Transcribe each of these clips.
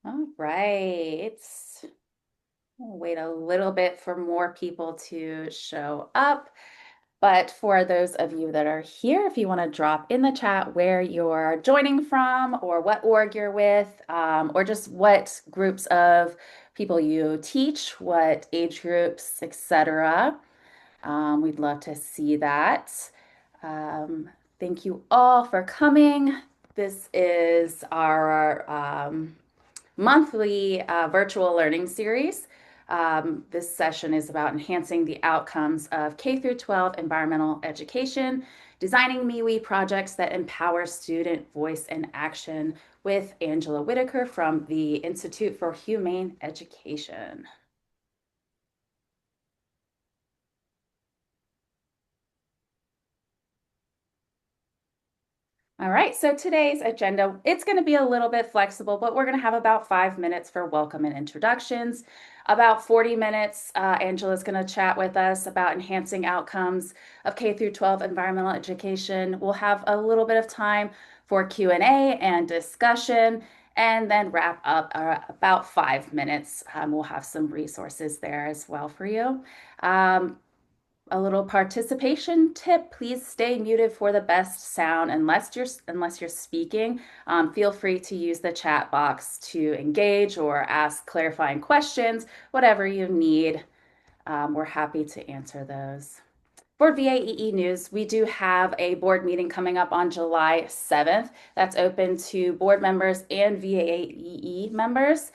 All right. We'll wait a little bit for more people to show up. But for those of you that are here, if you want to drop in the chat where you're joining from or what org you're with, or just what groups of people you teach, what age groups, etc. We'd love to see that. Um, Thank you all for coming. This is our monthly virtual learning series. This session is about enhancing the outcomes of K through 12 environmental education, designing MWEE projects that empower student voice and action with Angela Whittaker from the Institute for Humane Education. All right, so today's agenda, it's going to be a little bit flexible, but we're going to have about 5 minutes for welcome and introductions. About 40 minutes, Angela's going to chat with us about enhancing outcomes of K through 12 environmental education. We'll have a little bit of time for Q&A and discussion, and then wrap up about 5 minutes. We'll have some resources there as well for you. A little participation tip, please stay muted for the best sound unless you're speaking. Feel free to use the chat box to engage or ask clarifying questions, whatever you need. We're happy to answer those. For VAEE News, we do have a board meeting coming up on July 7th. That's open to board members and VAEE members.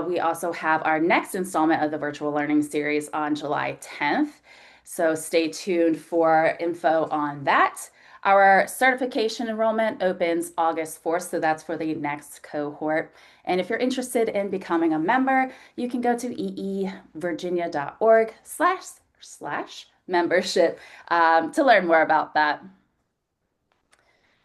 We also have our next installment of the virtual learning series on July 10th. So stay tuned for info on that. Our certification enrollment opens August 4th, so that's for the next cohort. And if you're interested in becoming a member, you can go to eevirginia.org/membership to learn more about that.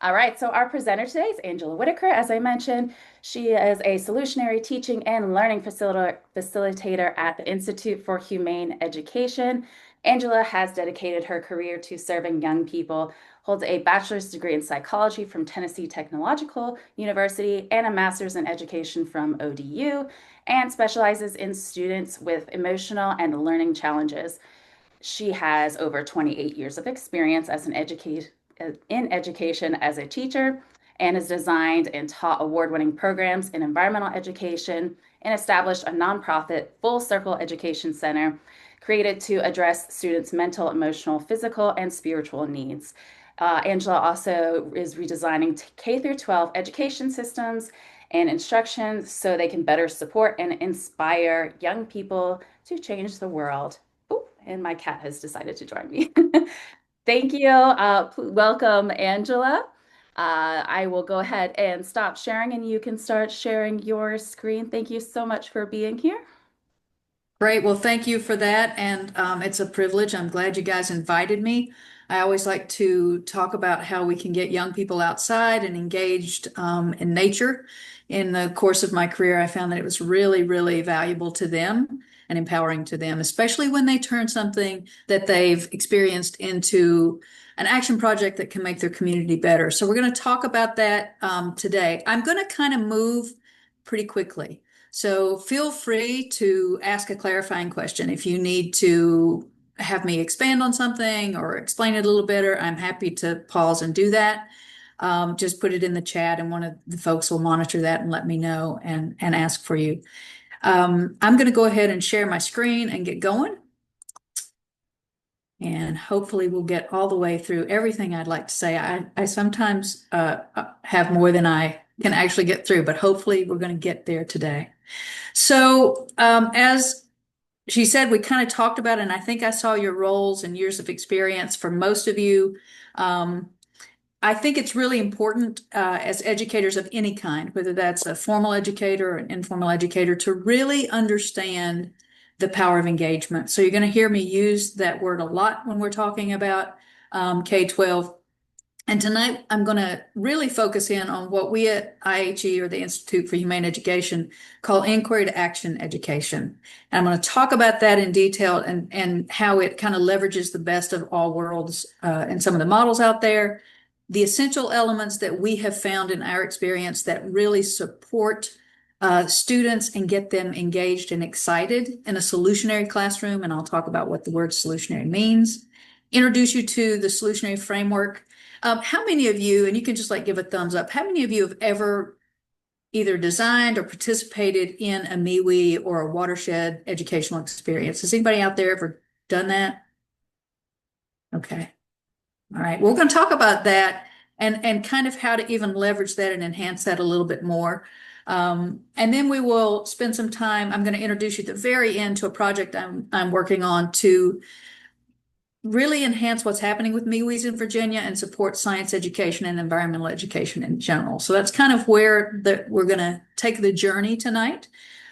All right, so our presenter today is Angela Whittaker. As I mentioned, she is a solutionary teaching and learning facilitator at the Institute for Humane Education. Angela has dedicated her career to serving young people, holds a bachelor's degree in psychology from Tennessee Technological University and a master's in education from ODU, and specializes in students with emotional and learning challenges. She has over 28 years of experience as in education as a teacher and has designed and taught award-winning programs in environmental education and established a nonprofit Full Circle Education Center created to address students' mental, emotional, physical, and spiritual needs. Angela also is redesigning K through 12 education systems and instruction so they can better support and inspire young people to change the world. Oh, and my cat has decided to join me. Thank you. Welcome, Angela. I will go ahead and stop sharing and you can start sharing your screen. Thank you so much for being here. Great. Well, thank you for that. And it's a privilege. I'm glad you guys invited me. I always like to talk about how we can get young people outside and engaged in nature. In the course of my career, I found that it was really, really valuable to them and empowering to them, especially when they turn something that they've experienced into an action project that can make their community better. So we're going to talk about that today. I'm going to kind of move pretty quickly. So feel free to ask a clarifying question. If you need to have me expand on something or explain it a little better, I'm happy to pause and do that. Just put it in the chat and one of the folks will monitor that and let me know and ask for you. I'm going to go ahead and share my screen and get going. And hopefully we'll get all the way through everything I'd like to say. I sometimes have more than I can actually get through, but hopefully we're going to get there today. So as she said, we kind of talked about it, and I think I saw your roles and years of experience for most of you. I think it's really important as educators of any kind, whether that's a formal educator or an informal educator, to really understand the power of engagement. So you're going to hear me use that word a lot when we're talking about K-12. And tonight I'm going to really focus in on what we at IHE, or the Institute for Humane Education, call inquiry to action education. And I'm going to talk about that in detail and how it kind of leverages the best of all worlds and some of the models out there, the essential elements that we have found in our experience that really support students and get them engaged and excited in a solutionary classroom. And I'll talk about what the word solutionary means. Introduce you to the solutionary framework. How many of you, and you can just like give a thumbs up, how many of you have ever either designed or participated in a MWEE or a watershed educational experience? Has anybody out there ever done that? Okay. All right. We're going to talk about that and kind of how to even leverage that and enhance that a little bit more. And then we will spend some time. I'm going to introduce you at the very end to a project I'm working on to really enhance what's happening with MWEs in Virginia and support science education and environmental education in general. So that's kind of where we're going to take the journey tonight.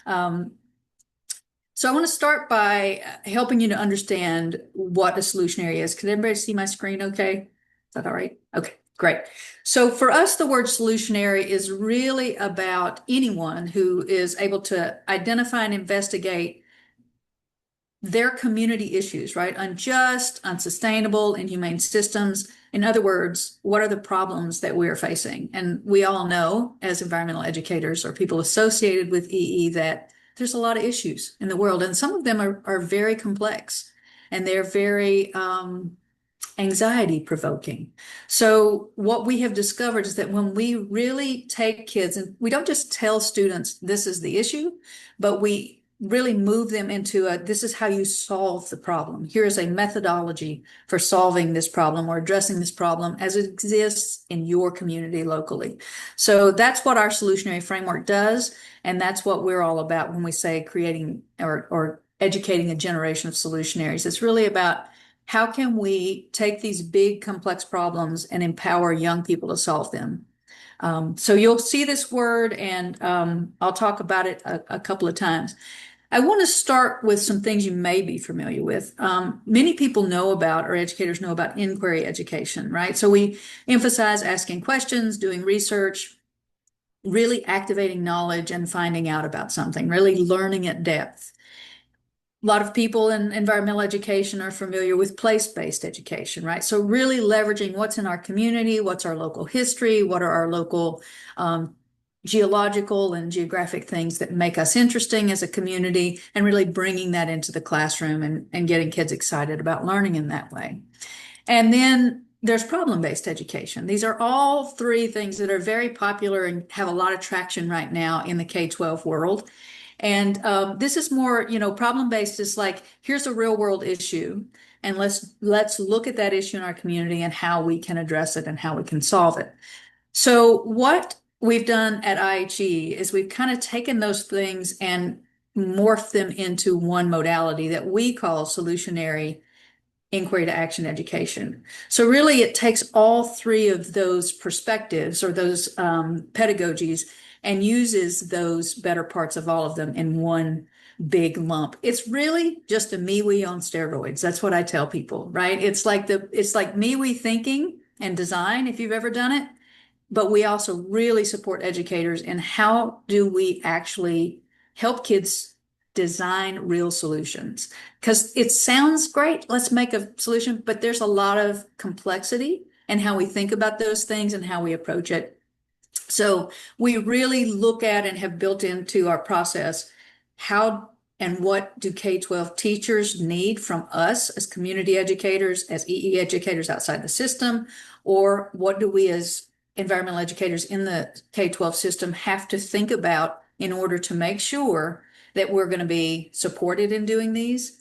So I want to start by helping you to understand what a solutionary is. Can everybody see my screen okay? Is that all right? Okay, great. So for us, the word solutionary is really about anyone who is able to identify and investigate their community issues, right? Unjust, unsustainable, inhumane systems. In other words, what are the problems that we are facing? And we all know, as environmental educators or people associated with EE, that there's a lot of issues in the world, and some of them are very complex and they're very anxiety provoking. So what we have discovered is that when we really take kids, and we don't just tell students this is the issue, but we really move them into this is how you solve the problem. Here is a methodology for solving this problem or addressing this problem as it exists in your community locally. So that's what our solutionary framework does. And that's what we're all about when we say creating or educating a generation of solutionaries. It's really about how can we take these big complex problems and empower young people to solve them. So you'll see this word, and I'll talk about it a couple of times. I want to start with some things you may be familiar with. Many people know about, or educators know about, inquiry education, right? So we emphasize asking questions, doing research, really activating knowledge and finding out about something, really learning at depth. A lot of people in environmental education are familiar with place-based education, right? So really leveraging what's in our community, what's our local history, what are our local geological and geographic things that make us interesting as a community, and really bringing that into the classroom and getting kids excited about learning in that way. And then there's problem-based education. These are all three things that are very popular and have a lot of traction right now in the K-12 world. And this is more, problem-based is like, here's a real world issue, and let's look at that issue in our community and how we can address it and how we can solve it. So what we've done at IHE is we've kind of taken those things and morphed them into one modality that we call solutionary inquiry to action education. So really it takes all three of those perspectives or those pedagogies and uses those better parts of all of them in one big lump. It's really just a MWEE on steroids. That's what I tell people, right? It's like MWEE thinking and design, if you've ever done it. But we also really support educators in how do we actually help kids design real solutions. Because it sounds great, let's make a solution, but there's a lot of complexity in how we think about those things and how we approach it. So we really look at and have built into our process how and what do K-12 teachers need from us as community educators, as EE educators outside the system, or what do we as environmental educators in the K-12 system have to think about in order to make sure that we're going to be supported in doing these.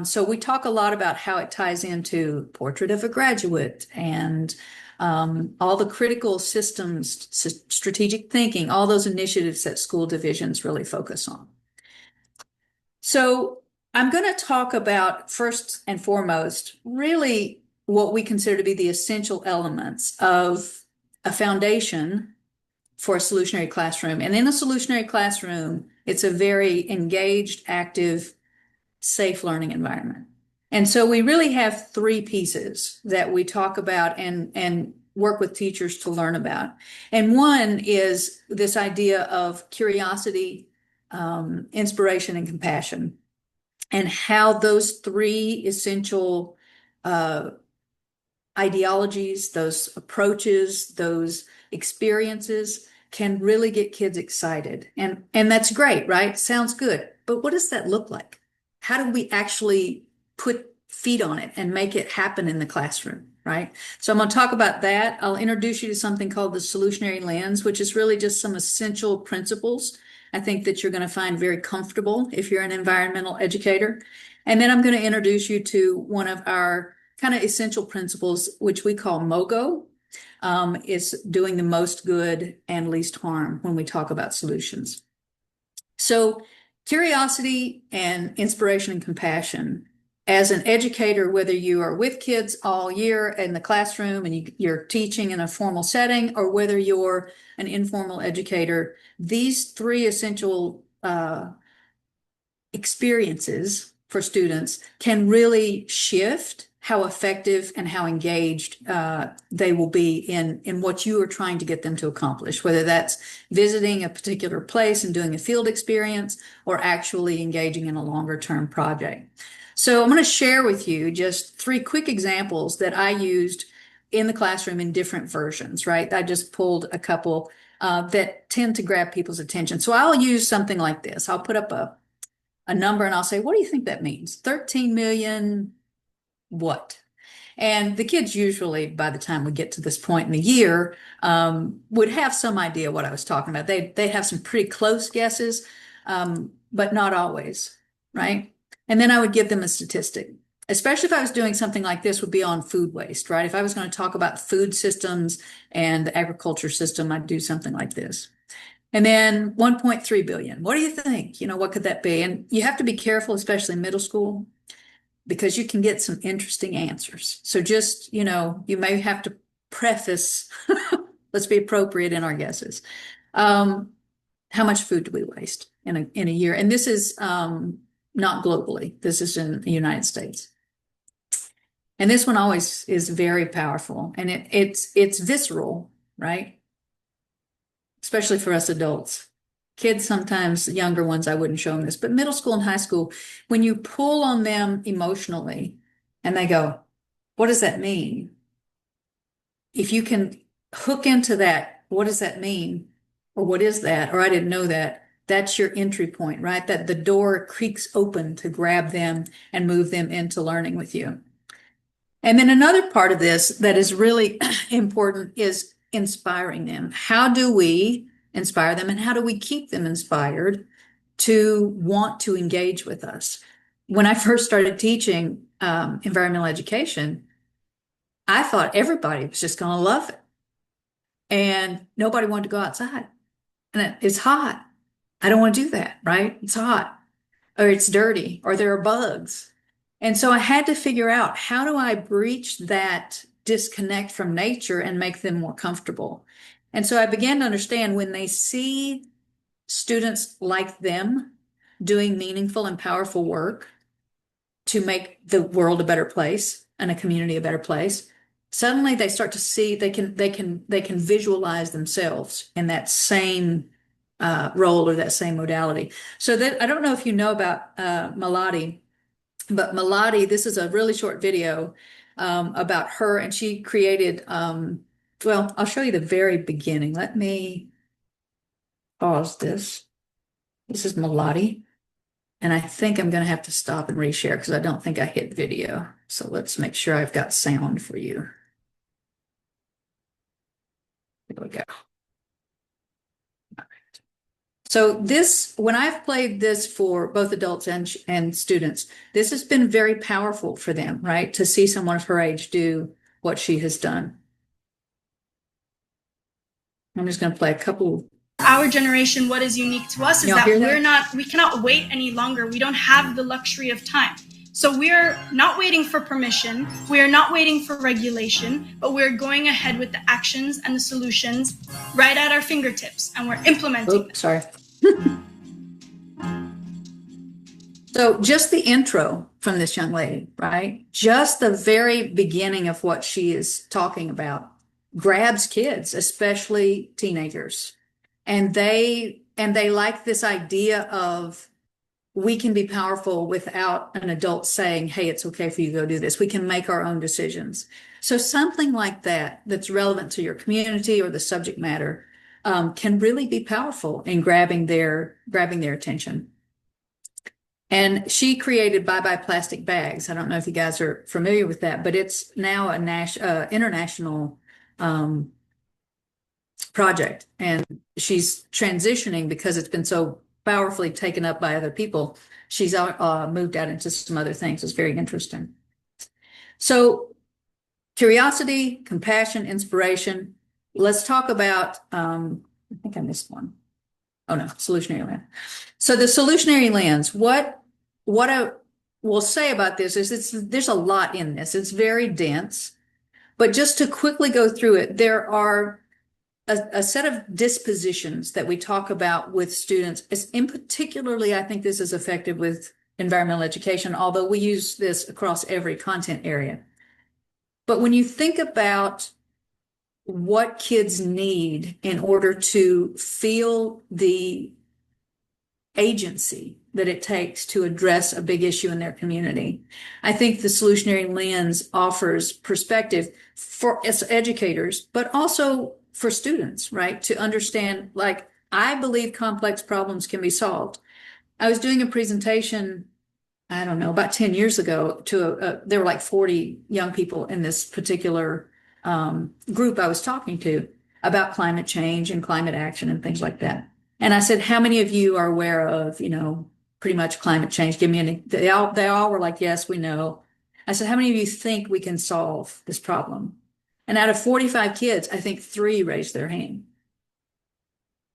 So we talk a lot about how it ties into Portrait of a Graduate and all the critical systems, strategic thinking, all those initiatives that school divisions really focus on. So I'm going to talk about, first and foremost, really what we consider to be the essential elements of a foundation for a solutionary classroom. And in a solutionary classroom, it's a very engaged, active, safe learning environment. And so we really have three pieces that we talk about and work with teachers to learn about. And one is this idea of curiosity, inspiration, and compassion, and how those three essential ideologies, those approaches, those experiences can really get kids excited. And that's great, right? Sounds good. But what does that look like? How do we actually put feet on it and make it happen in the classroom, right? So I'm going to talk about that. I'll introduce you to something called the solutionary lens, which is really just some essential principles I think that you're going to find very comfortable if you're an environmental educator. And then I'm going to introduce you to one of our kind of essential principles, which we call MOGO, is doing the most good and least harm when we talk about solutions. So curiosity and inspiration and compassion. As an educator, whether you are with kids all year in the classroom and you're teaching in a formal setting, or whether you're an informal educator, these three essential experiences for students can really shift how effective and how engaged they will be in what you are trying to get them to accomplish, whether that's visiting a particular place and doing a field experience or actually engaging in a longer term project. So I'm going to share with you just three quick examples that I used in the classroom in different versions, right? I just pulled a couple that tend to grab people's attention. So I'll use something like this. I'll put up a number and I'll say, what do you think that means? 13 million what? And the kids usually, by the time we get to this point in the year, would have some idea what I was talking about. They have some pretty close guesses, but not always, right? And then I would give them a statistic, especially if I was doing something like this would be on food waste, right? If I was going to talk about food systems and the agriculture system, I'd do something like this. And then 1.3 billion. What do you think? What could that be? And you have to be careful, especially in middle school, because you can get some interesting answers. So just, you may have to preface, let's be appropriate in our guesses. How much food do we waste in a year? And this is not globally. This is in the United States. And this one always is very powerful, and it's visceral, right? Especially for us adults. Kids, sometimes younger ones, I wouldn't show them this, but middle school and high school, when you pull on them emotionally and they go, what does that mean? If you can hook into that, what does that mean? Or what is that? Or I didn't know that. That's your entry point, right? That the door creaks open to grab them and move them into learning with you. And then another part of this that is really important is inspiring them. How do we inspire them, and how do we keep them inspired to want to engage with us? When I first started teaching environmental education, I thought everybody was just going to love it. And nobody wanted to go outside. And it's hot. I don't want to do that, right? It's hot, or it's dirty, or there are bugs. And so I had to figure out, how do I breach that disconnect from nature and make them more comfortable? And so I began to understand, when they see students like them doing meaningful and powerful work to make the world a better place and a community a better place, suddenly they start to see they can visualize themselves in that same role or that same modality. So that, I don't know if you know about Melody, but Melody, this is a really short video about her, and she created, well, I'll show you the very beginning. Let me pause this. This is Melody, and I think I'm going to have to stop and reshare because I don't think I hit video. So let's make sure I've got sound for you. There we go. So this, when I've played this for both adults and students, this has been very powerful for them, right? To see someone of her age do what she has done. I'm just going to play a couple. Our generation, what is unique to us is that we cannot wait any longer. We don't have the luxury of time. So we're not waiting for permission. We are not waiting for regulation, but we're going ahead with the actions and the solutions right at our fingertips, and we're implementing them. Sorry. So just the intro from this young lady, right? Just the very beginning of what she is talking about grabs kids, especially teenagers. And they like this idea of, we can be powerful without an adult saying, hey, it's okay for you to go do this. We can make our own decisions. So something like that, that's relevant to your community or the subject matter, can really be powerful in grabbing their attention. And she created Bye Bye Plastic Bags. I don't know if you guys are familiar with that, but it's now an international project. And she's transitioning because it's been so powerfully taken up by other people. She's moved out into some other things. It's very interesting. So curiosity, compassion, inspiration. Let's talk about, I think I missed one. Oh no, solutionary lens. So the solutionary lens, what I will say about this is there's a lot in this. It's very dense, but just to quickly go through it, there are a set of dispositions that we talk about with students. In particularly, I think this is effective with environmental education, although we use this across every content area. But when you think about what kids need in order to feel the agency that it takes to address a big issue in their community, I think the solutionary lens offers perspective for us educators, but also for students, right? To understand, like, I believe complex problems can be solved. I was doing a presentation, I don't know, about 10 years ago to there were like 40 young people in this particular group I was talking to about climate change and climate action and things like that. And I said, how many of you are aware of, pretty much climate change? Give me any. They all were like, yes, we know. I said, how many of you think we can solve this problem? And out of 45 kids, I think 3 raised their hand.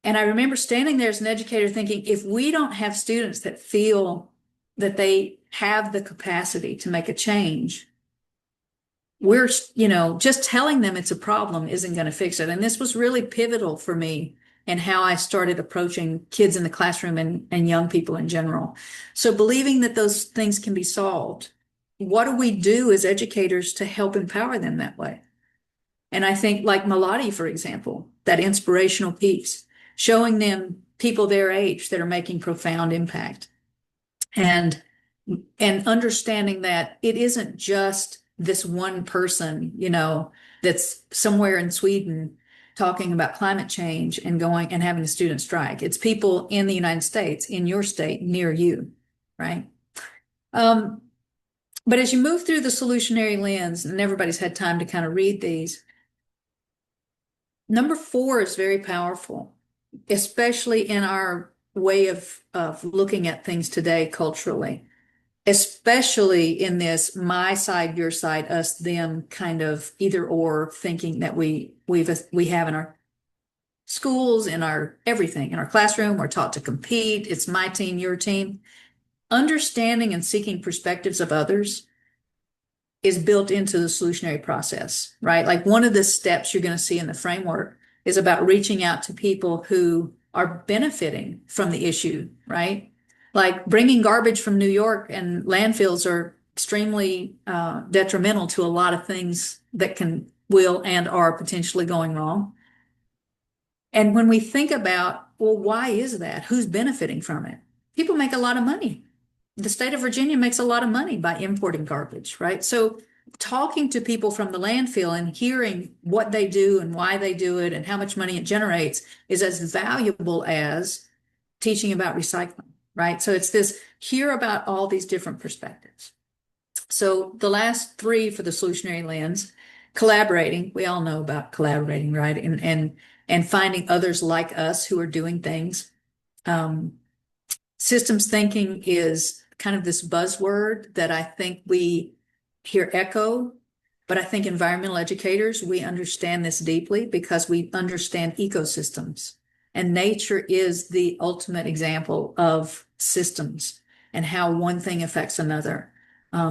And I remember standing there as an educator thinking, if we don't have students that feel that they have the capacity to make a change, we're, just telling them it's a problem isn't going to fix it. And this was really pivotal for me in how I started approaching kids in the classroom and young people in general. So believing that those things can be solved, what do we do as educators to help empower them that way? And I think, like Melody, for example, that inspirational piece, showing them people their age that are making profound impact, and understanding that it isn't just this one person, that's somewhere in Sweden talking about climate change and going and having a student strike. It's people in the United States, in your state, near you, right? But as you move through the solutionary lens, and everybody's had time to kind of read these, number 4 is very powerful, especially in our way of looking at things today culturally, especially in this my side, your side, us, them kind of either or thinking that we have in our schools, in our everything, in our classroom. We're taught to compete. It's my team, your team. Understanding and seeking perspectives of others is built into the solutionary process, right? Like one of the steps you're going to see in the framework is about reaching out to people who are benefiting from the issue, right? Like bringing garbage from New York and landfills are extremely detrimental to a lot of things that will and are potentially going wrong. And when we think about, well, why is that? Who's benefiting from it? People make a lot of money. The state of Virginia makes a lot of money by importing garbage, right? So talking to people from the landfill and hearing what they do and why they do it and how much money it generates is as valuable as teaching about recycling, right? So it's this, hear about all these different perspectives. So the last 3 for the solutionary lens, collaborating. We all know about collaborating, right? And finding others like us who are doing things. Systems thinking is kind of this buzzword that I think we hear echo, but I think environmental educators, we understand this deeply because we understand ecosystems, and nature is the ultimate example of systems and how one thing affects another.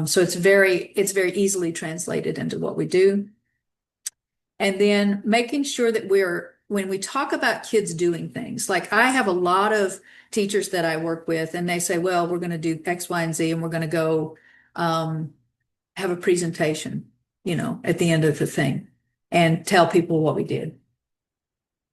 So it's very easily translated into what we do. And then making sure that when we talk about kids doing things, like I have a lot of teachers that I work with, and they say, well, we're going to do X, Y, and Z, and we're going to go have a presentation, at the end of the thing and tell people what we did.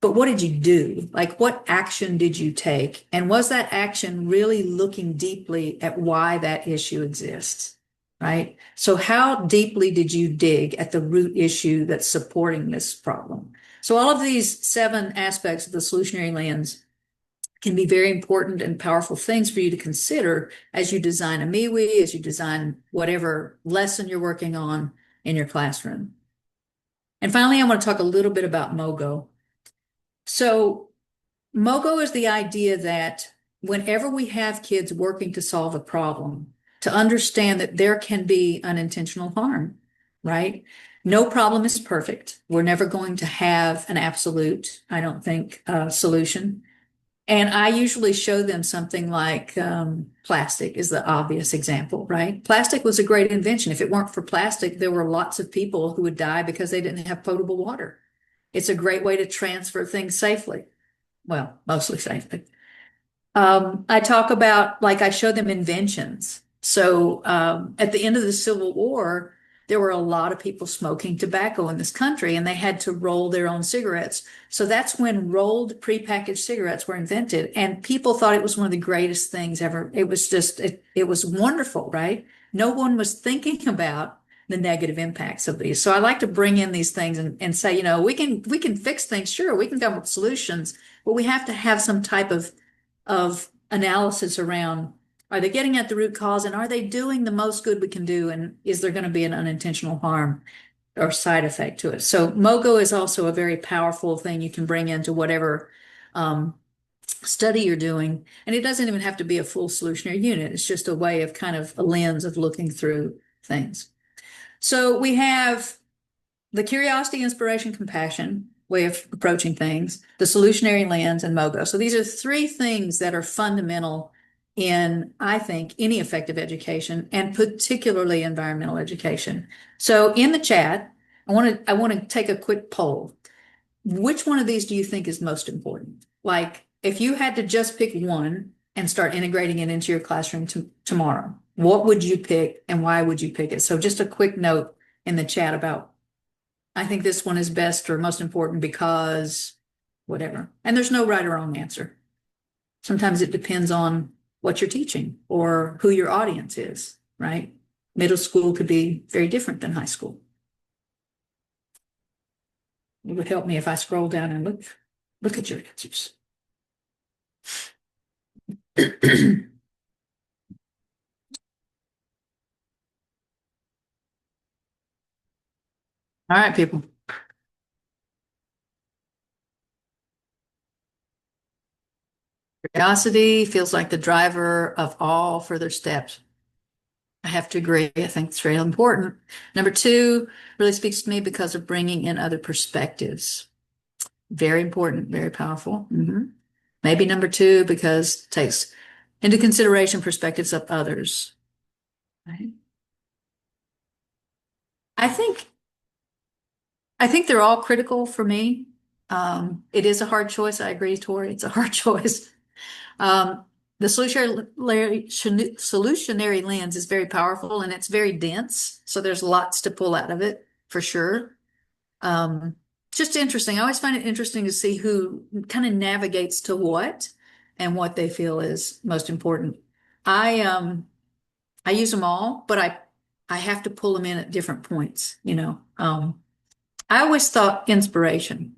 But what did you do? Like, what action did you take? And was that action really looking deeply at why that issue exists, right? So how deeply did you dig at the root issue that's supporting this problem? So all of these 7 aspects of the solutionary lens can be very important and powerful things for you to consider as you design a MWEE, as you design whatever lesson you're working on in your classroom. And finally, I want to talk a little bit about MOGO. So MOGO is the idea that whenever we have kids working to solve a problem, to understand that there can be unintentional harm, right? No problem is perfect. We're never going to have an absolute, I don't think, solution. And I usually show them something like plastic is the obvious example, right? Plastic was a great invention. If it weren't for plastic, there were lots of people who would die because they didn't have potable water. It's a great way to transfer things safely. Well, mostly safely. I talk about, like, I show them inventions. So at the end of the Civil War, there were a lot of people smoking tobacco in this country, and they had to roll their own cigarettes. So that's when rolled prepackaged cigarettes were invented, and people thought it was one of the greatest things ever. It was just, it was wonderful, right? No one was thinking about the negative impacts of these. So I like to bring in these things and say, you know, we can fix things. Sure, we can come up with solutions, but we have to have some type of analysis around, are they getting at the root cause, and are they doing the most good we can do, and is there going to be an unintentional harm or side effect to it? So MOGO is also a very powerful thing you can bring into whatever study you're doing, and it doesn't even have to be a full solutionary unit. It's just a way of kind of a lens of looking through things. So we have the curiosity, inspiration, compassion way of approaching things, the solutionary lens, and MOGO. So these are 3 things that are fundamental in, I think, any effective education, and particularly environmental education. So in the chat, I want to take a quick poll. Which one of these do you think is most important? Like, if you had to just pick one and start integrating it into your classroom tomorrow, what would you pick, and why would you pick it? So just a quick note in the chat about, I think this one is best or most important because whatever. And there's no right or wrong answer. Sometimes it depends on what you're teaching or who your audience is, right? Middle school could be very different than high school. It would help me if I scroll down and look at your answers. All right, people. Curiosity feels like the driver of all further steps. I have to agree. I think it's really important. Number 2 really speaks to me because of bringing in other perspectives. Very important, very powerful. Maybe number 2 because it takes into consideration perspectives of others. Right? I think they're all critical for me. It is a hard choice. I agree, Tori. It's a hard choice. The solutionary lens is very powerful, and it's very dense. So there's lots to pull out of it for sure. Just interesting. I always find it interesting to see who kind of navigates to what and what they feel is most important. I use them all, but I have to pull them in at different points, you know. I always thought inspiration.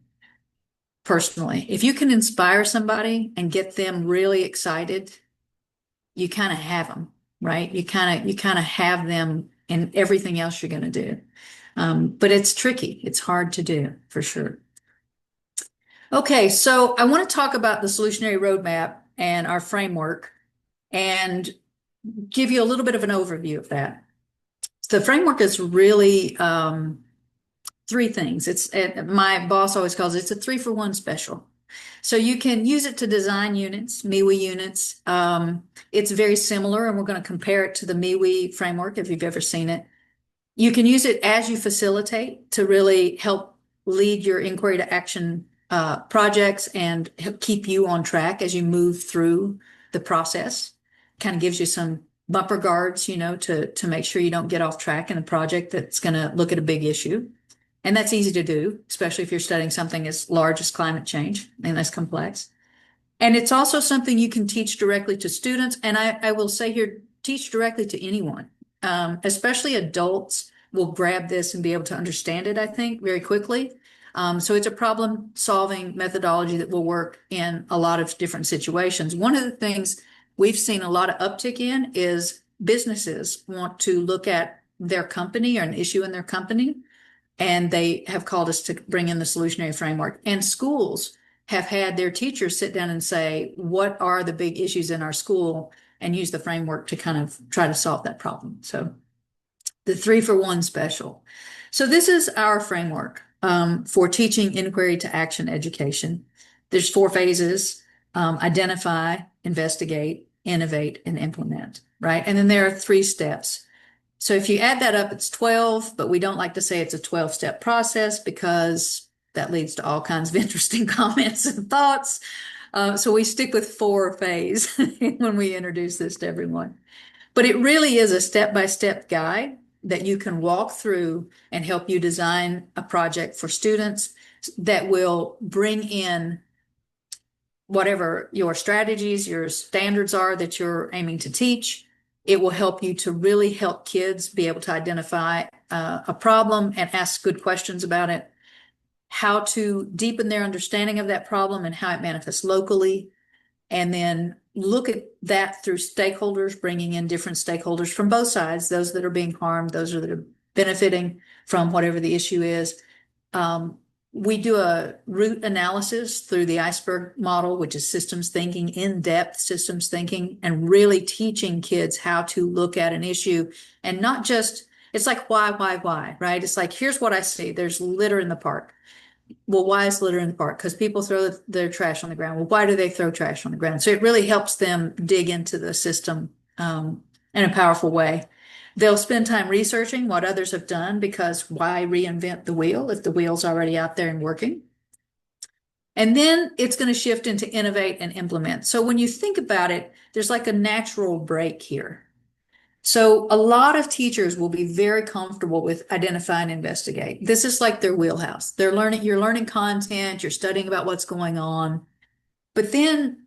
Personally, if you can inspire somebody and get them really excited, you kind of have them, right? You kind of have them in everything else you're going to do. But it's tricky. It's hard to do for sure. Okay, so I want to talk about the solutionary roadmap and our framework and give you a little bit of an overview of that. The framework is really 3 things. My boss always calls it's a 3-for-1 special. So you can use it to design units, MWEE units. It's very similar, and we're going to compare it to the MWEE framework if you've ever seen it. You can use it as you facilitate to really help lead your inquiry to action projects and help keep you on track as you move through the process. Kind of gives you some bumper guards, you know, to make sure you don't get off track in a project that's going to look at a big issue. And that's easy to do, especially if you're studying something as large as climate change and as complex. And it's also something you can teach directly to students. And I will say here, teach directly to anyone, especially adults will grab this and be able to understand it, I think, very quickly. So it's a problem-solving methodology that will work in a lot of different situations. One of the things we've seen a lot of uptick in is businesses want to look at their company or an issue in their company, and they have called us to bring in the solutionary framework. And schools have had their teachers sit down and say, what are the big issues in our school, and use the framework to kind of try to solve that problem. So the 3-for-1 special. So this is our framework for teaching inquiry to action education. There's 4 phases: identify, investigate, innovate, and implement, right? And then there are 3 steps. So if you add that up, it's 12, but we don't like to say it's a 12-step process because that leads to all kinds of interesting comments and thoughts. So we stick with 4 phase when we introduce this to everyone. But it really is a step-by-step guide that you can walk through and help you design a project for students that will bring in whatever your strategies, your standards are that you're aiming to teach. It will help you to really help kids be able to identify a problem and ask good questions about it, how to deepen their understanding of that problem and how it manifests locally, and then look at that through stakeholders, bringing in different stakeholders from both sides, those that are being harmed, those that are benefiting from whatever the issue is. We do a root analysis through the iceberg model, which is systems thinking, in-depth systems thinking, and really teaching kids how to look at an issue and not just, it's like why, right? It's like, here's what I see. There's litter in the park. Well, why is litter in the park? Because people throw their trash on the ground. Well, why do they throw trash on the ground? So it really helps them dig into the system in a powerful way. They'll spend time researching what others have done, because why reinvent the wheel if the wheel's already out there and working? And then it's going to shift into innovate and implement. So when you think about it, there's like a natural break here. So a lot of teachers will be very comfortable with identify and investigate. This is like their wheelhouse. You're learning content, you're studying about what's going on. But then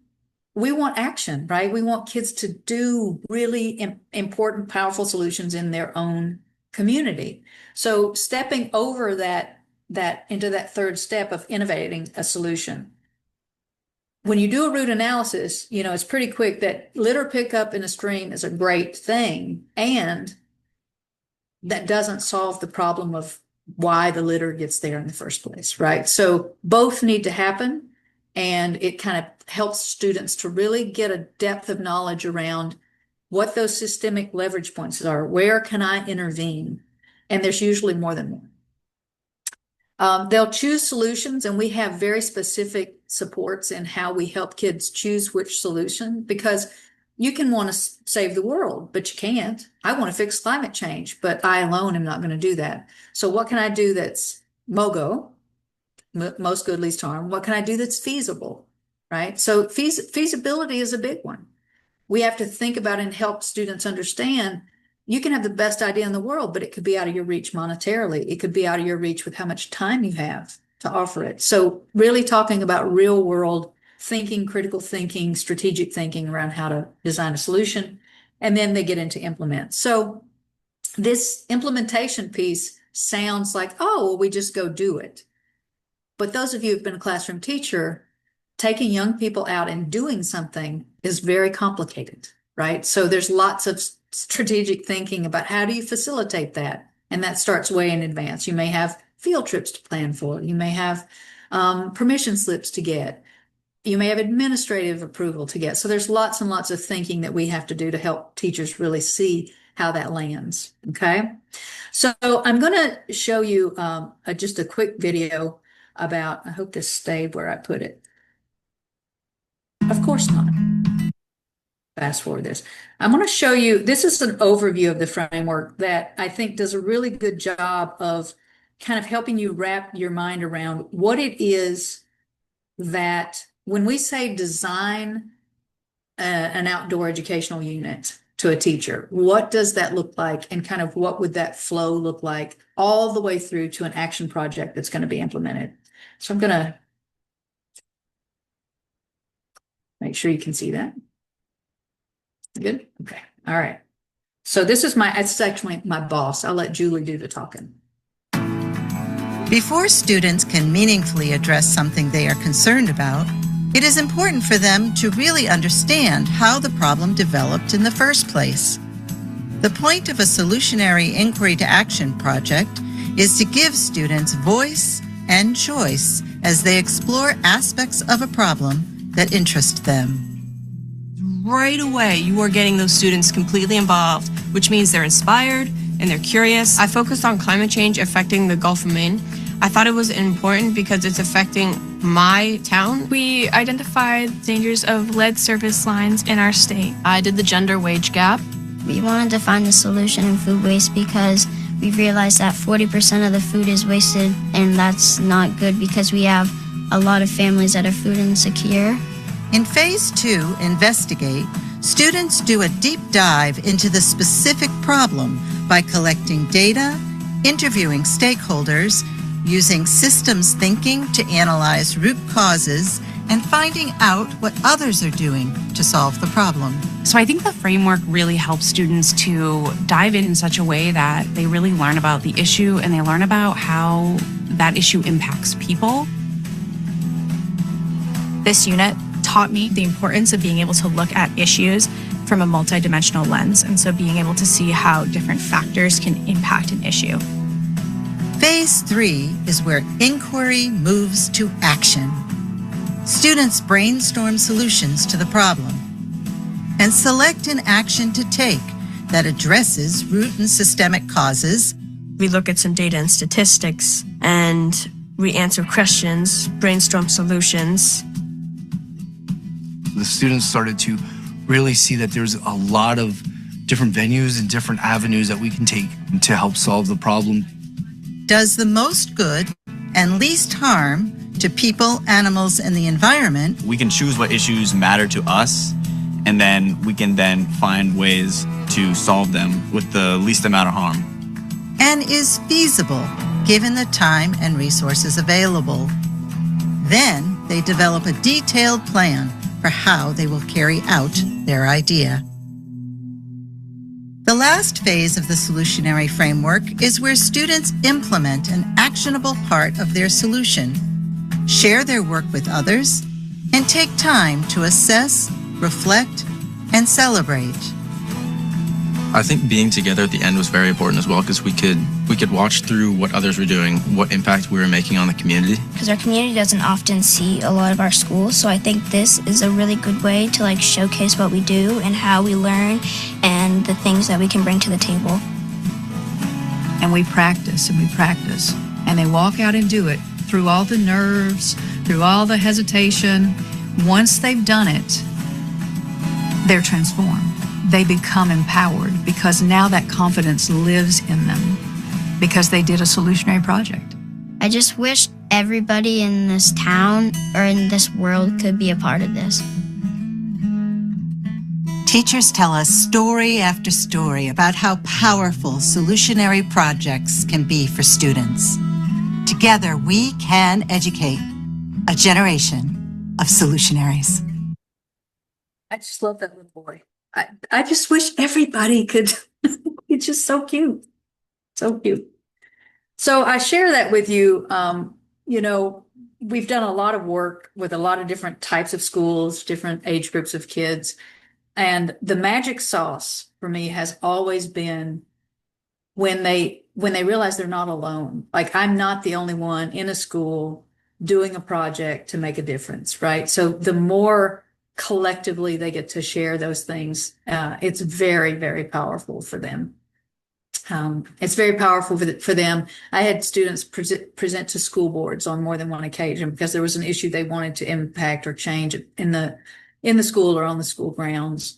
we want action, right? We want kids to do really important, powerful solutions in their own community. So stepping over that into that 3rd step of innovating a solution. When you do a root analysis, it's pretty quick that litter pickup in a stream is a great thing, and that doesn't solve the problem of why the litter gets there in the first place, right? So both need to happen, and it kind of helps students to really get a depth of knowledge around what those systemic leverage points are. Where can I intervene? And there's usually more than one. They'll choose solutions, and we have very specific supports in how we help kids choose which solution, because you can want to save the world, but you can't. I want to fix climate change, but I alone am not going to do that. So what can I do that's MOGO, most good, least harm? What can I do that's feasible, right? So feasibility is a big one. We have to think about and help students understand you can have the best idea in the world, but it could be out of your reach monetarily. It could be out of your reach with how much time you have to offer it. So really talking about real world thinking, critical thinking, strategic thinking around how to design a solution. And then they get into implement. So this implementation piece sounds like, oh, well, we just go do it. But those of you who've been a classroom teacher, taking young people out and doing something is very complicated, right? So there's lots of strategic thinking about how do you facilitate that? And that starts way in advance. You may have field trips to plan for. You may have permission slips to get. You may have administrative approval to get. So there's lots and lots of thinking that we have to do to help teachers really see how that lands, okay? So I'm going to show you just a quick video about, I hope this stayed where I put it. Of course not. Fast forward this. I'm going to show you, this is an overview of the framework that I think does a really good job of kind of helping you wrap your mind around what it is that when we say design an outdoor educational unit to a teacher, what does that look like, and kind of what would that flow look like all the way through to an action project that's going to be implemented. So I'm going to make sure you can see that. Good. Okay. All right. So this is actually my boss. I'll let Julie do the talking. Before students can meaningfully address something they are concerned about, it is important for them to really understand how the problem developed in the first place. The point of a Solutionary Inquiry to Action project is to give students voice and choice as they explore aspects of a problem that interest them. Right away, you are getting those students completely involved, which means they're inspired and they're curious. I focused on climate change affecting the Gulf of Maine. I thought it was important because it's affecting my town. We identified dangers of lead surface lines in our state. I did the gender wage gap. We wanted to find the solution in food waste because we realized that 40% of the food is wasted, and that's not good because we have a lot of families that are food insecure. In Phase 2, Investigate, students do a deep dive into the specific problem by collecting data, interviewing stakeholders, using systems thinking to analyze root causes, and finding out what others are doing to solve the problem. So I think the framework really helps students to dive in such a way that they really learn about the issue and they learn about how that issue impacts people. This unit taught me the importance of being able to look at issues from a multidimensional lens, and so being able to see how different factors can impact an issue. Phase 3 is where inquiry moves to action. Students brainstorm solutions to the problem and select an action to take that addresses root and systemic causes. We look at some data and statistics, and we answer questions, brainstorm solutions. The students started to really see that there's a lot of different venues and different avenues that we can take to help solve the problem. Does the most good and least harm to people, animals, and the environment. We can choose what issues matter to us, and then we can then find ways to solve them with the least amount of harm. And is feasible given the time and resources available. Then they develop a detailed plan for how they will carry out their idea. The last phase of the Solutionary framework is where students implement an actionable part of their solution, share their work with others, and take time to assess, reflect, and celebrate. I think being together at the end was very important as well, because we could watch through what others were doing, what impact we were making on the community. Because our community doesn't often see a lot of our schools, so I think this is a really good way to showcase what we do and how we learn and the things that we can bring to the table. And we practice and we practice, and they walk out and do it through all the nerves, through all the hesitation. Once they've done it, they're transformed. They become empowered because now that confidence lives in them because they did a solutionary project. I just wish everybody in this town or in this world could be a part of this. Teachers tell us story after story about how powerful solutionary projects can be for students. Together, we can educate a generation of solutionaries. I just love that little boy. I just wish everybody could. It's just so cute. So cute. So I share that with you. We've done a lot of work with a lot of different types of schools, different age groups of kids. And the magic sauce for me has always been when they realize they're not alone. I'm not the only one in a school doing a project to make a difference, right? So the more collectively they get to share those things, it's very, very powerful for them. It's very powerful for them. I had students present to school boards on more than one occasion because there was an issue they wanted to impact or change in the school or on the school grounds.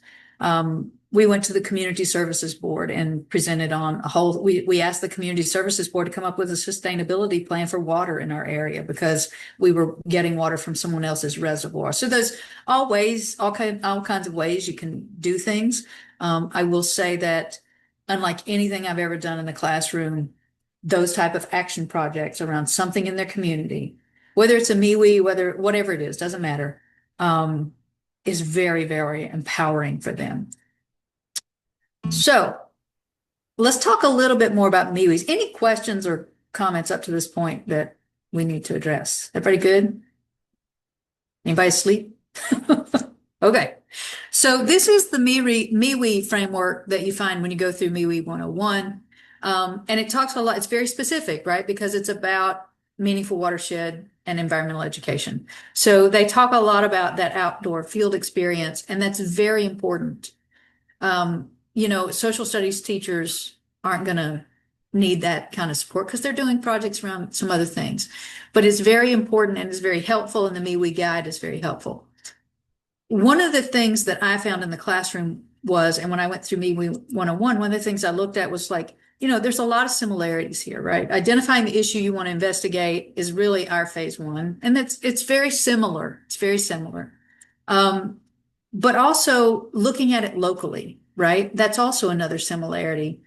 We went to the Community Services Board and presented on we asked the Community Services Board to come up with a sustainability plan for water in our area because we were getting water from someone else's reservoir. So there's all kinds of ways you can do things. I will say that unlike anything I've ever done in the classroom, those type of action projects around something in their community, whether it's a MWEE, whatever it is, doesn't matter, is very, very empowering for them. So let's talk a little bit more about MWEEs. Any questions or comments up to this point that we need to address? Everybody good? Anybody asleep? Okay. So this is the MWEE framework that you find when you go through MWEE 101. And it talks a lot, it's very specific, right? Because it's about meaningful watershed and environmental education. So they talk a lot about that outdoor field experience, and that's very important. Social studies teachers aren't going to need that kind of support because they're doing projects around some other things. But it's very important and is very helpful, and the MWEE guide is very helpful. One of the things that I found in the classroom was, and when I went through MWEE 101, one of the things I looked at was like, there's a lot of similarities here, right? Identifying the issue you want to investigate is really our phase one, and it's very similar. It's very similar. But also looking at it locally, right? That's also another similarity.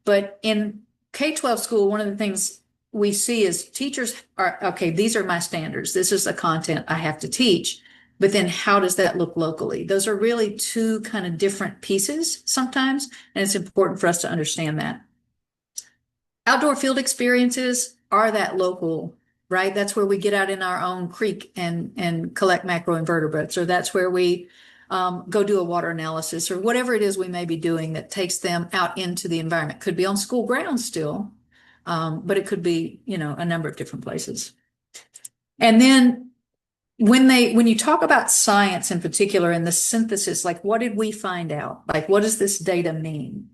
But in K-12 school, one of the things we see is teachers are, okay, these are my standards. This is the content I have to teach. But then how does that look locally? Those are really two kind of different pieces sometimes, and it's important for us to understand that. Outdoor field experiences are that local, right? That's where we get out in our own creek and collect macroinvertebrates, or that's where we go do a water analysis, or whatever it is we may be doing that takes them out into the environment. Could be on school grounds still, but it could be, a number of different places. And then when you talk about science in particular and the synthesis, like what did we find out? Like what does this data mean?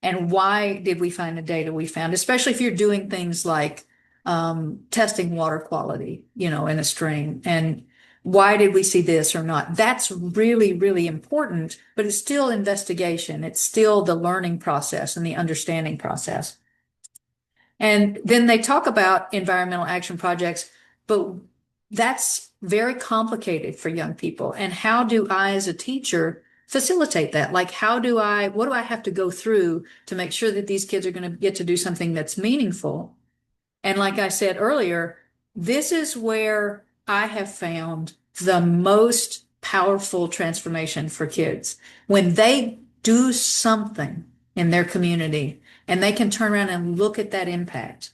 And why did we find the data we found? Especially if you're doing things like testing water quality, in a stream. And why did we see this or not? That's really, really important, but it's still investigation. It's still the learning process and the understanding process. And then they talk about environmental action projects, but that's very complicated for young people. And how do I, as a teacher, facilitate that? Like, what do I have to go through to make sure that these kids are going to get to do something that's meaningful? And like I said earlier, this is where I have found the most powerful transformation for kids. When they do something in their community and they can turn around and look at that impact.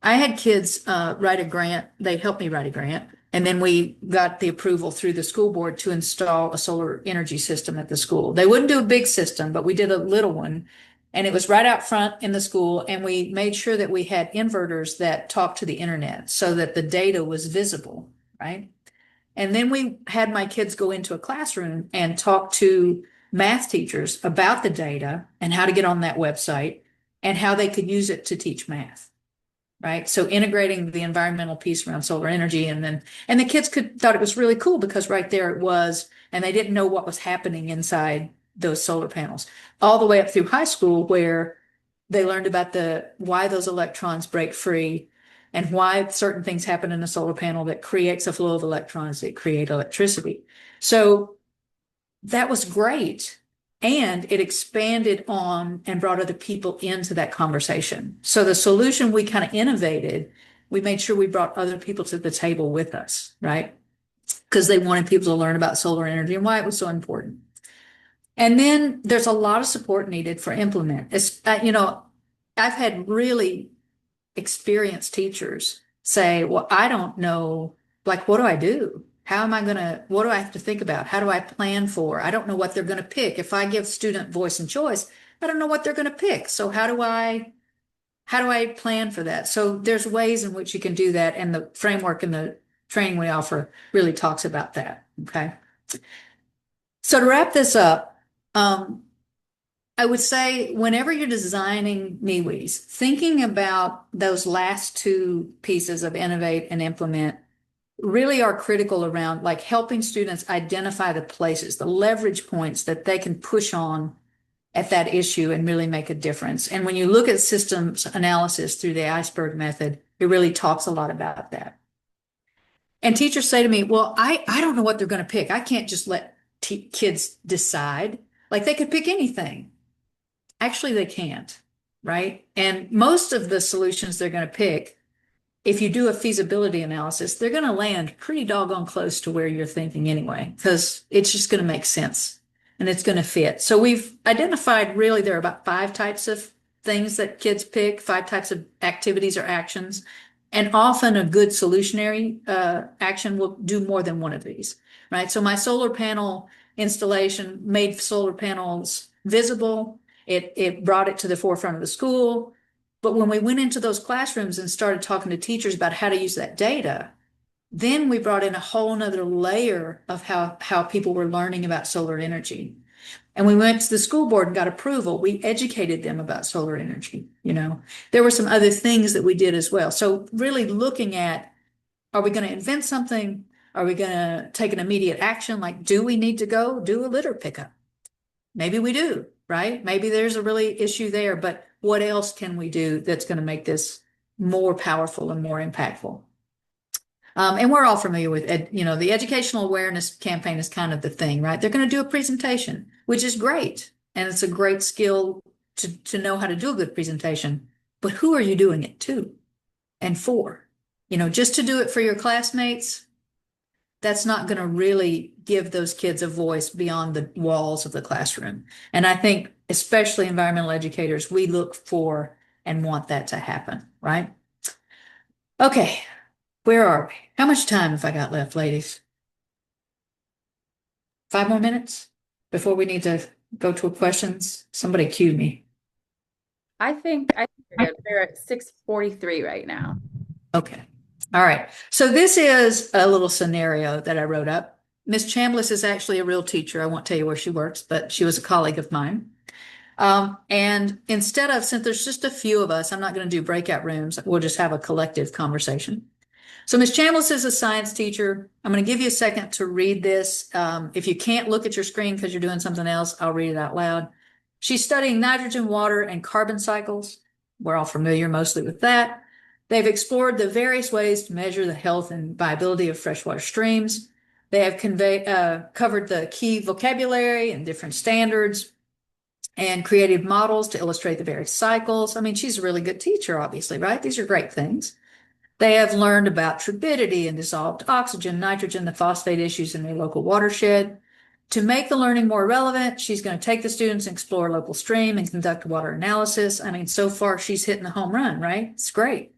I had kids write a grant. They helped me write a grant. And then we got the approval through the school board to install a solar energy system at the school. They wouldn't do a big system, but we did a little one. And it was right out front in the school. And we made sure that we had inverters that talked to the internet so that the data was visible, right? And then we had my kids go into a classroom and talk to math teachers about the data and how to get on that website and how they could use it to teach math. Right. So integrating the environmental piece around solar energy, and the kids thought it was really cool because right there it was, and they didn't know what was happening inside those solar panels, all the way up through high school where they learned about why those electrons break free and why certain things happen in a solar panel that creates a flow of electrons that create electricity. So that was great. And it expanded on and brought other people into that conversation. So the solution we kind of innovated, we made sure we brought other people to the table with us, right? Because they wanted people to learn about solar energy and why it was so important. And then there's a lot of support needed for implement. I've had really experienced teachers say, well, I don't know, like, what do I do? What do I have to think about? How do I plan for? I don't know what they're going to pick. If I give student voice and choice, I don't know what they're going to pick. So how do I plan for that? So there's ways in which you can do that. And the framework and the training we offer really talks about that. Okay. So to wrap this up, I would say whenever you're designing MWEEs, thinking about those last two pieces of innovate and implement really are critical around like helping students identify the places, the leverage points that they can push on at that issue and really make a difference. And when you look at systems analysis through the iceberg method, it really talks a lot about that. And teachers say to me, well, I don't know what they're going to pick. I can't just let kids decide. Like they could pick anything. Actually, they can't, right? And most of the solutions they're going to pick, if you do a feasibility analysis, they're going to land pretty doggone close to where you're thinking anyway, because it's just going to make sense and it's going to fit. So we've identified really there are about 5 types of things that kids pick, 5 types of activities or actions. And often a good solutionary action will do more than one of these, right? So my solar panel installation made solar panels visible. It brought it to the forefront of the school. But when we went into those classrooms and started talking to teachers about how to use that data, then we brought in a whole nother layer of how people were learning about solar energy. And we went to the school board and got approval. We educated them about solar energy. There were some other things that we did as well. So really looking at, are we going to invent something? Are we going to take an immediate action? Like, do we need to go do a litter pickup? Maybe we do, right? Maybe there's a really issue there, but what else can we do that's going to make this more powerful and more impactful? And we're all familiar with, the educational awareness campaign is kind of the thing, right? They're going to do a presentation, which is great. And it's a great skill to know how to do a good presentation. But who are you doing it to and for? Just to do it for your classmates, that's not going to really give those kids a voice beyond the walls of the classroom. And I think, especially environmental educators, we look for and want that to happen, right? Okay. Where are we? How much time have I got left, ladies? 5 more minutes before we need to go to questions? Somebody cue me. I think we're good. We're at 6:43 right now. Okay. All right. So this is a little scenario that I wrote up. Miss Chambliss is actually a real teacher. I won't tell you where she works, but she was a colleague of mine. And since there's just a few of us, I'm not going to do breakout rooms. We'll just have a collective conversation. So Ms. Chambliss is a science teacher. I'm going to give you a second to read this. If you can't look at your screen because you're doing something else, I'll read it out loud. She's studying nitrogen, water, and carbon cycles. We're all familiar mostly with that. They've explored the various ways to measure the health and viability of freshwater streams. They have covered the key vocabulary and different standards and created models to illustrate the various cycles. I mean, she's a really good teacher, obviously, right? These are great things. They have learned about turbidity and dissolved oxygen, nitrogen, the phosphate issues in their local watershed. To make the learning more relevant, she's going to take the students and explore a local stream and conduct water analysis. I mean, so far she's hitting the home run, right? It's great.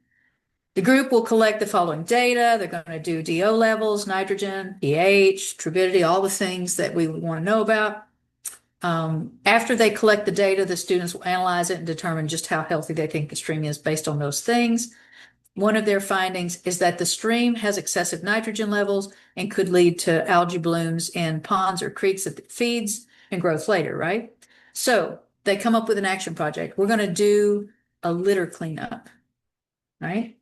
The group will collect the following data. They're going to do DO levels, nitrogen, pH, turbidity, all the things that we would want to know about. After they collect the data, the students will analyze it and determine just how healthy they think the stream is based on those things. One of their findings is that the stream has excessive nitrogen levels and could lead to algae blooms in ponds or creeks that feeds and growth later, right? So they come up with an action project. We're going to do a litter cleanup, right?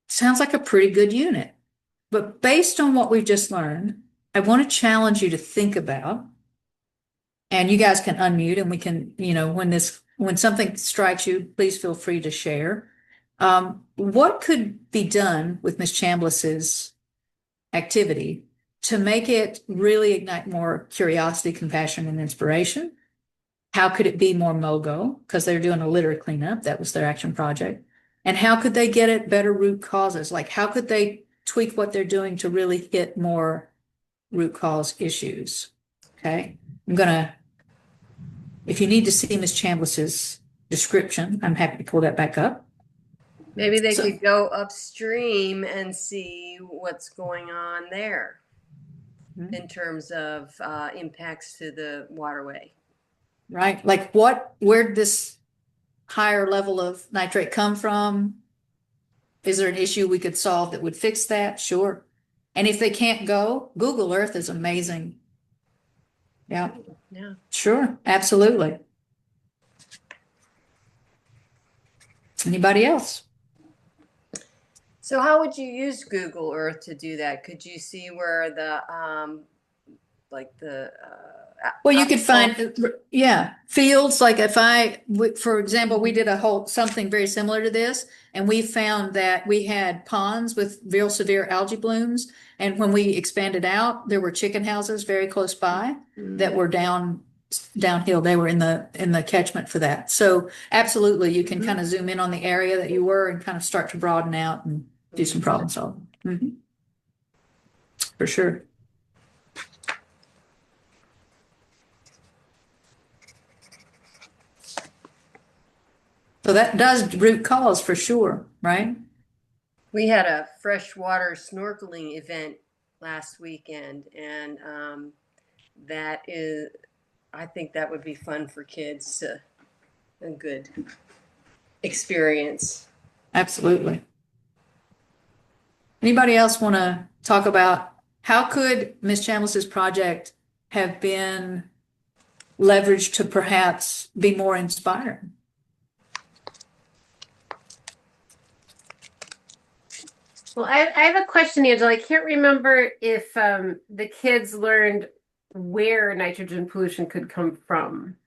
Sounds like a pretty good unit. But based on what we've just learned, I want to challenge you to think about, and you guys can unmute and we can, when something strikes you, please feel free to share. What could be done with Ms. Chambliss's activity to make it really ignite more curiosity, compassion, and inspiration? How could it be more MOGO? Because they're doing a litter cleanup. That was their action project. And how could they get at better root causes? Like, how could they tweak what they're doing to really hit more root cause issues? Okay. If you need to see Ms. Chambliss's description, I'm happy to pull that back up. Maybe they could go upstream and see what's going on there in terms of impacts to the waterway. Right. Like where did this higher level of nitrate come from? Is there an issue we could solve that would fix that? Sure. And if they can't go, Google Earth is amazing. Yeah. Yeah. Sure. Absolutely. Anybody else? So how would you use Google Earth to do that? Could you see where the well, you could find, fields. Like for example, we did something very similar to this, and we found that we had ponds with real severe algae blooms. And when we expanded out, there were chicken houses very close by that were downhill. They were in the catchment for that. So absolutely, you can kind of zoom in on the area that you were and kind of start to broaden out and do some problem solving. For sure. So So that does root cause for sure, right? We had a freshwater snorkeling event last weekend, and that is, I think that would be fun for kids to, a good experience. Absolutely. Anybody else want to talk about how could Ms. Chambliss's project have been leveraged to perhaps be more inspiring? Well, I have a question, Angela. I can't remember if the kids learned where nitrogen pollution could come from.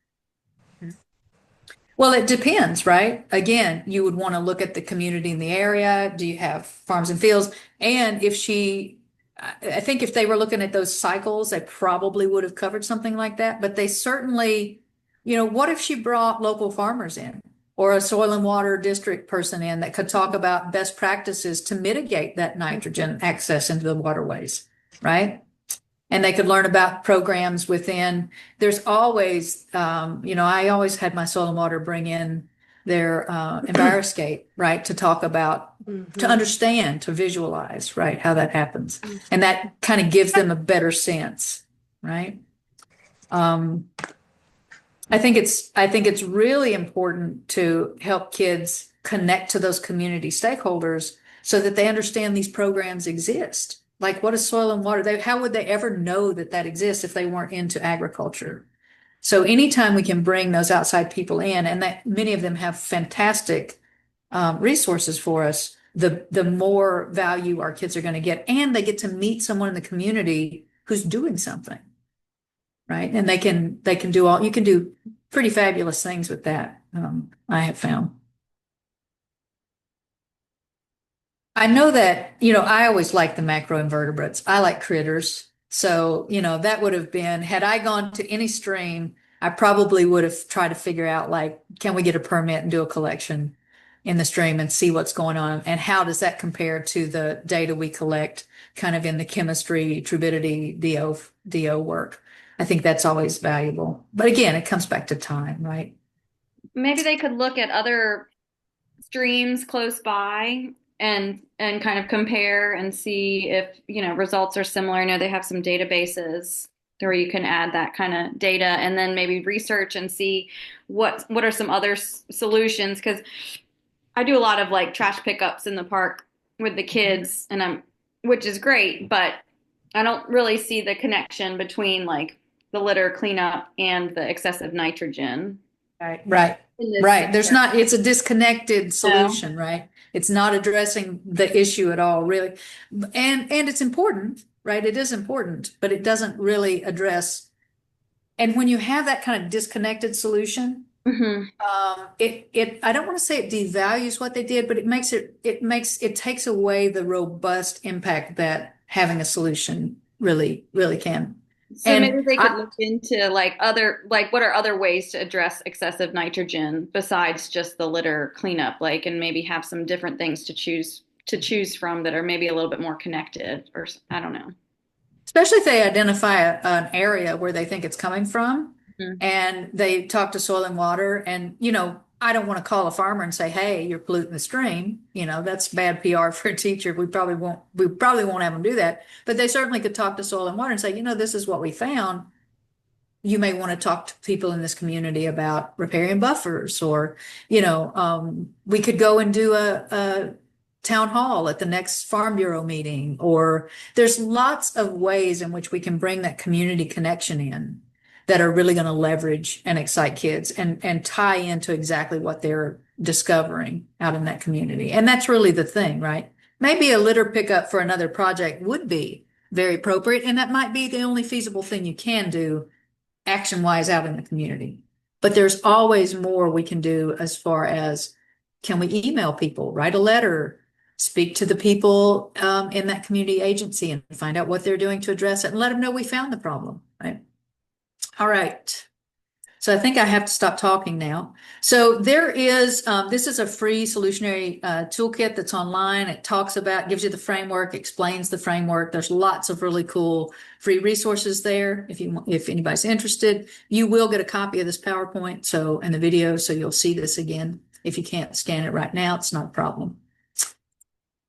Well, it depends, right? Again, you would want to look at the community in the area. Do you have farms and fields? And if I think if they were looking at those cycles, they probably would have covered something like that. But they certainly, what if she brought local farmers in or a soil and water district person in that could talk about best practices to mitigate that nitrogen access into the waterways, right? And they could learn about programs within. There's always, I always had my soil and water bring in their EnviroScape, right, to talk about, to understand, to visualize, right, how that happens. And that kind of gives them a better sense, right? I think it's really important to help kids connect to those community stakeholders so that they understand these programs exist. Like, what is soil and water? How would they ever know that exists if they weren't into agriculture? So anytime we can bring those outside people in, and that many of them have fantastic resources for us, the more value our kids are going to get, and they get to meet someone in the community who's doing something, right? And you can do pretty fabulous things with that. I have found. I know that, I always like the macroinvertebrates. I like critters. So, that would have been, had I gone to any stream, I probably would have tried to figure out, like, can we get a permit and do a collection in the stream and see what's going on? And how does that compare to the data we collect kind of in the chemistry, turbidity, DO work? I think that's always valuable. But again, it comes back to time, right? Maybe they could look at other streams close by and kind of compare and see if, results are similar. I know they have some databases where you can add that kind of data, and then maybe research and see what are some other solutions. Because I do a lot of like trash pickups in the park with the kids, which is great, but I don't really see the connection between like the litter cleanup and the excessive nitrogen. Right. It's a disconnected solution, right? It's not addressing the issue at all, really. And it's important, right? It is important, but it doesn't really address. And when you have that kind of disconnected solution, I don't want to say it devalues what they did, but it takes away the robust impact that having a solution really, really can. So maybe they could look into what are other ways to address excessive nitrogen besides just the litter cleanup, and maybe have some different things to choose from that are maybe a little bit more connected, or I don't know. Especially if they identify an area where they think it's coming from, and they talk to soil and water, and I don't want to call a farmer and say, hey, you're polluting the stream. That's bad PR for a teacher. We probably won't have them do that. But they certainly could talk to soil and water and say, this is what we found. You may want to talk to people in this community about riparian buffers, or, we could go and do a town hall at the next Farm Bureau meeting, or there's lots of ways in which we can bring that community connection in that are really going to leverage and excite kids and tie into exactly what they're discovering out in that community. And that's really the thing, right? Maybe a litter pickup for another project would be very appropriate, and that might be the only feasible thing you can do action-wise out in the community. But there's always more we can do as far as, can we email people, write a letter, speak to the people in that community agency and find out what they're doing to address it, and let them know we found the problem, right? All right. So I think I have to stop talking now. So there is, this is a free Solutionary toolkit that's online. It gives you the framework, explains the framework. There's lots of really cool free resources there. If anybody's interested, you will get a copy of this PowerPoint and the video, so you'll see this again. If you can't scan it right now, it's not a problem.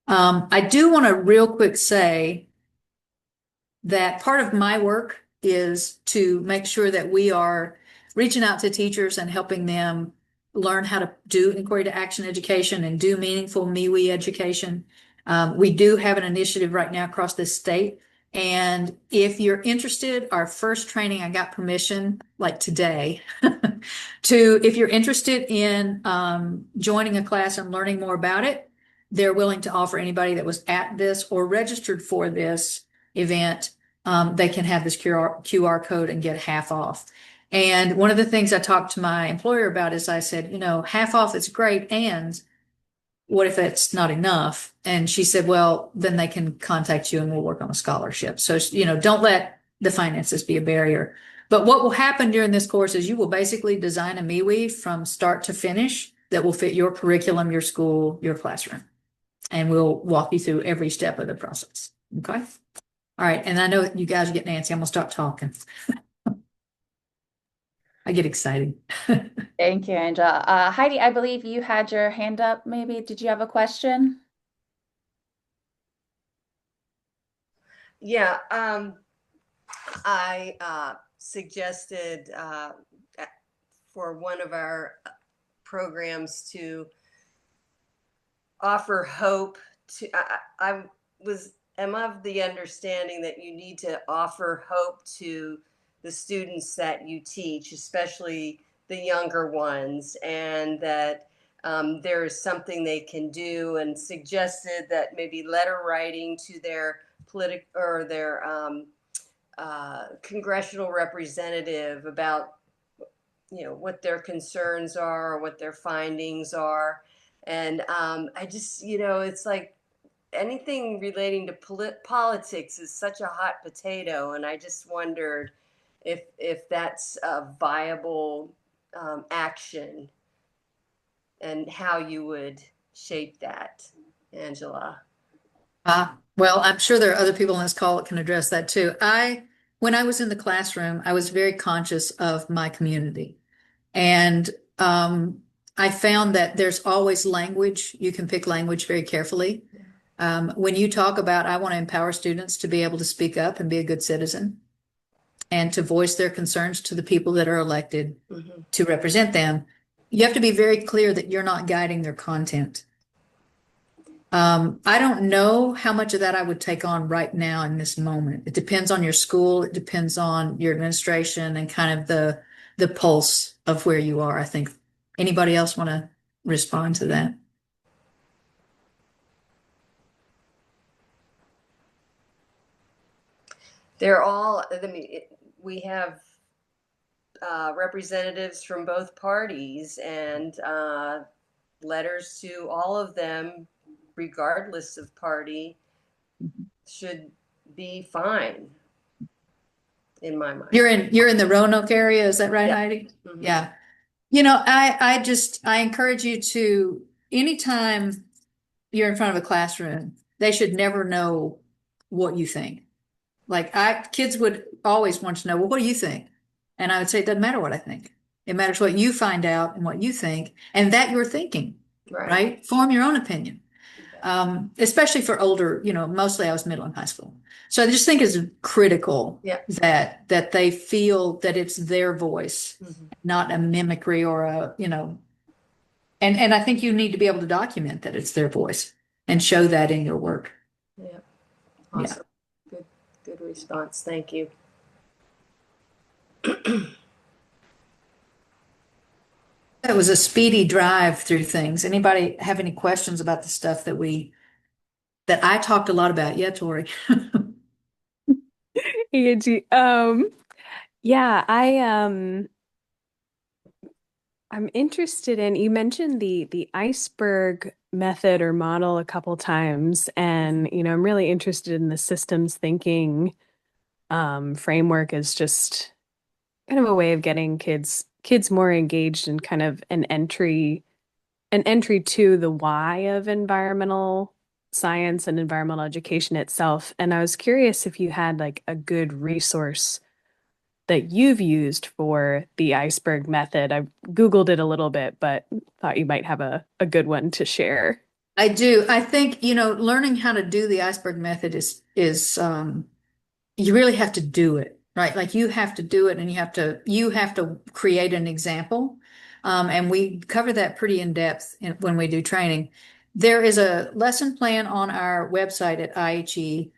I do want to real quick say that part of my work is to make sure that we are reaching out to teachers and helping them learn how to do inquiry to action education and do meaningful MWEE education. We do have an initiative right now across this state. And if you're interested, our first training, I got permission like today if you're interested in joining a class and learning more about it, they're willing to offer anybody that was at this or registered for this event. They can have this QR code and get half off. And one of the things I talked to my employer about is I said, half off is great. And what if that's not enough? And she said, well, then they can contact you and we'll work on a scholarship. So, don't let the finances be a barrier. But what will happen during this course is you will basically design a MWEE from start to finish that will fit your curriculum, your school, your classroom. And we'll walk you through every step of the process. Okay. All right. And I know you guys are getting antsy. I'm going to stop talking. I get excited. Thank you, Angela. Heidi, I believe you had your hand up, maybe. Did you have a question? Yeah, I suggested for one of our programs to offer hope to, am of the understanding that you need to offer hope to the students that you teach, especially the younger ones, and that there is something they can do, and suggested that maybe letter writing to their congressional representative about what their concerns are or what their findings are. And I just, it's like anything relating to politics is such a hot potato, and I just wondered if that's a viable action and how you would shape that, Angela. Well, I'm sure there are other people on this call that can address that too. When I was in the classroom, I was very conscious of my community. And I found that there's always language. You can pick language very carefully. When you talk about, I want to empower students to be able to speak up and be a good citizen and to voice their concerns to the people that are elected to represent them, you have to be very clear that you're not guiding their content. I don't know how much of that I would take on right now in this moment. It depends on your school. It depends on your administration and kind of the pulse of where you are, I think. Anybody else want to respond to that? We have representatives from both parties, and letters to all of them, regardless of party, should be fine in my mind. You're in the Roanoke area, is that right, Yeah. Heidi? Mm-hmm. Yeah. I encourage you to, anytime you're in front of a classroom, they should never know what you think. Like kids would always want to know, well, what do you think? And I would say, it doesn't matter what I think. It matters what you find out and what you think, and that you're thinking, right? Form your own opinion. Especially for older, mostly I was middle and high school. So I just think it's critical that they feel that it's their voice, not a mimicry or and I think you need to be able to document that it's their voice and show that in your work. Yeah. Awesome. Yeah. Good response. Thank you. It was a speedy drive through things. Anybody have any questions about the stuff that I talked a lot about? Yeah, Tori. Angie, yeah, I'm interested in, you mentioned the iceberg method or model a couple times, and I'm really interested in the systems thinking framework as just kind of a way of getting kids more engaged in kind of an entry to the why of environmental science and environmental education itself. And I was curious if you had like a good resource that you've used for the iceberg method. I Googled it a little bit, but thought you might have a good one to share. I do. I think, learning how to do the iceberg method is you really have to do it, right? Like you have to do it and you have to create an example. And we cover that pretty in depth when we do training. There is a lesson plan on our website at IHE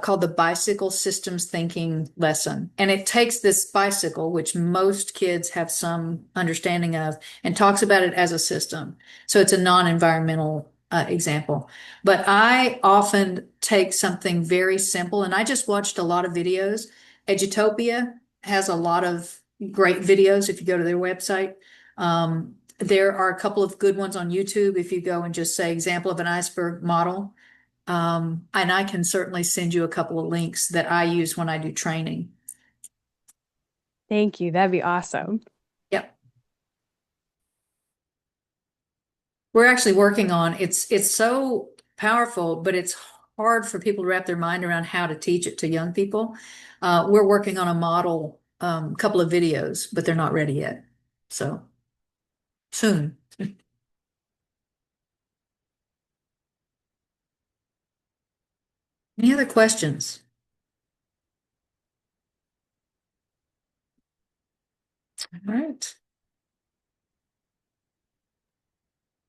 called the Bicycle Systems Thinking Lesson. And it takes this bicycle, which most kids have some understanding of, and talks about it as a system. So it's a non-environmental example. But I often take something very simple, and I just watched a lot of videos. Edutopia has a lot of great videos if you go to their website. There are a couple of good ones on YouTube if you go and just say example of an iceberg model. And I can certainly send you a couple of links that I use when I do training. Thank you. That'd be awesome. Yep. We're actually working on it's so powerful, but it's hard for people to wrap their mind around how to teach it to young people. We're working on a model, couple of videos, but they're not ready yet. So soon. Any other questions? All right.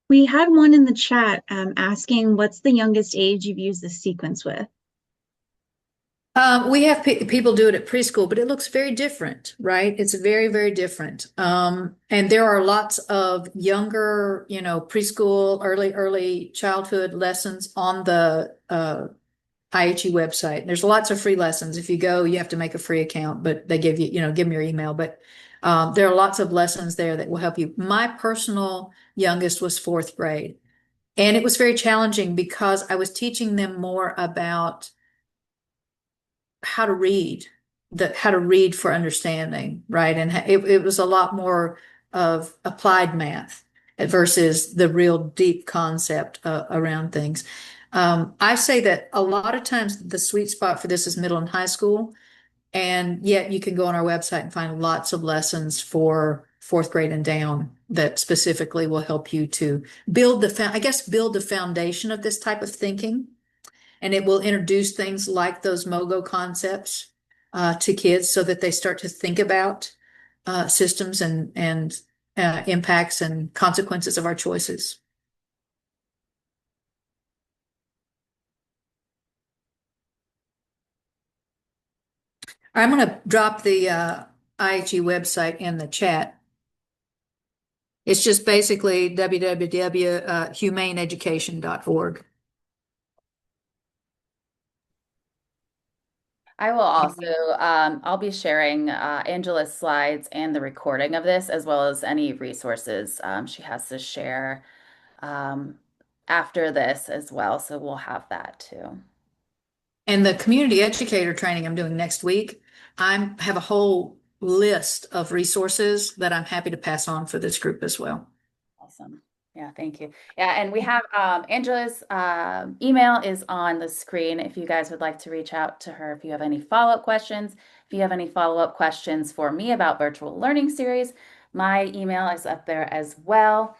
We had one in the chat asking, what's the youngest age you've used this sequence with? We have people do it at preschool, but it looks very different, right? It's very, very different. And there are lots of younger, preschool, early childhood lessons on the IHE website. There's lots of free lessons. If you go, you have to make a free account, but they give you, give them your email. But there are lots of lessons there that will help you. My personal youngest was 4th grade, and it was very challenging because I was teaching them more about how to read, how to read for understanding, right? And it was a lot more of applied math versus the real deep concept around things. I say that a lot of times the sweet spot for this is middle and high school, and yet you can go on our website and find lots of lessons for 4th grade and down that specifically will help you to build the foundation of this type of thinking. And it will introduce things like those MOGO concepts to kids so that they start to think about systems and impacts and consequences of our choices. I'm going to drop the IHE website in the chat. It's just basically www.humaneeducation.org. I will also, I'll be sharing Angela's slides and the recording of this, as well as any resources she has to share after this as well. So we'll have that too. And the community educator training I'm doing next week, I have a whole list of resources that I'm happy to pass on for this group as well. Awesome. Yeah, thank you. Yeah, and we have Angela's email is on the screen if you guys would like to reach out to her if you have any follow-up questions. If you have any follow-up questions for me about virtual learning series, my email is up there as well.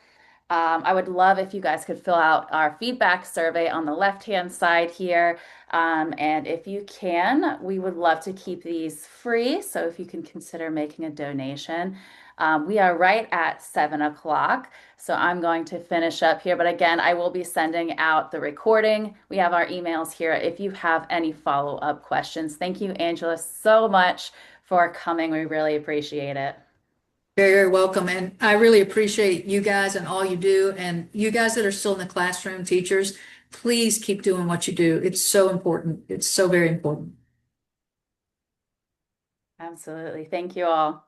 I would love if you guys could fill out our feedback survey on the left-hand side here. And if you can, we would love to keep these free. So if you can consider making a donation. We are right at 7 o'clock. So I'm going to finish up here. But again, I will be sending out the recording. We have our emails here if you have any follow-up questions. Thank you, Angela, so much for coming. We really appreciate it. Very, very welcome. And I really appreciate you guys and all you do. And you guys that are still in the classroom, teachers, please keep doing what you do. It's so important. It's so very important. Absolutely. Thank you all.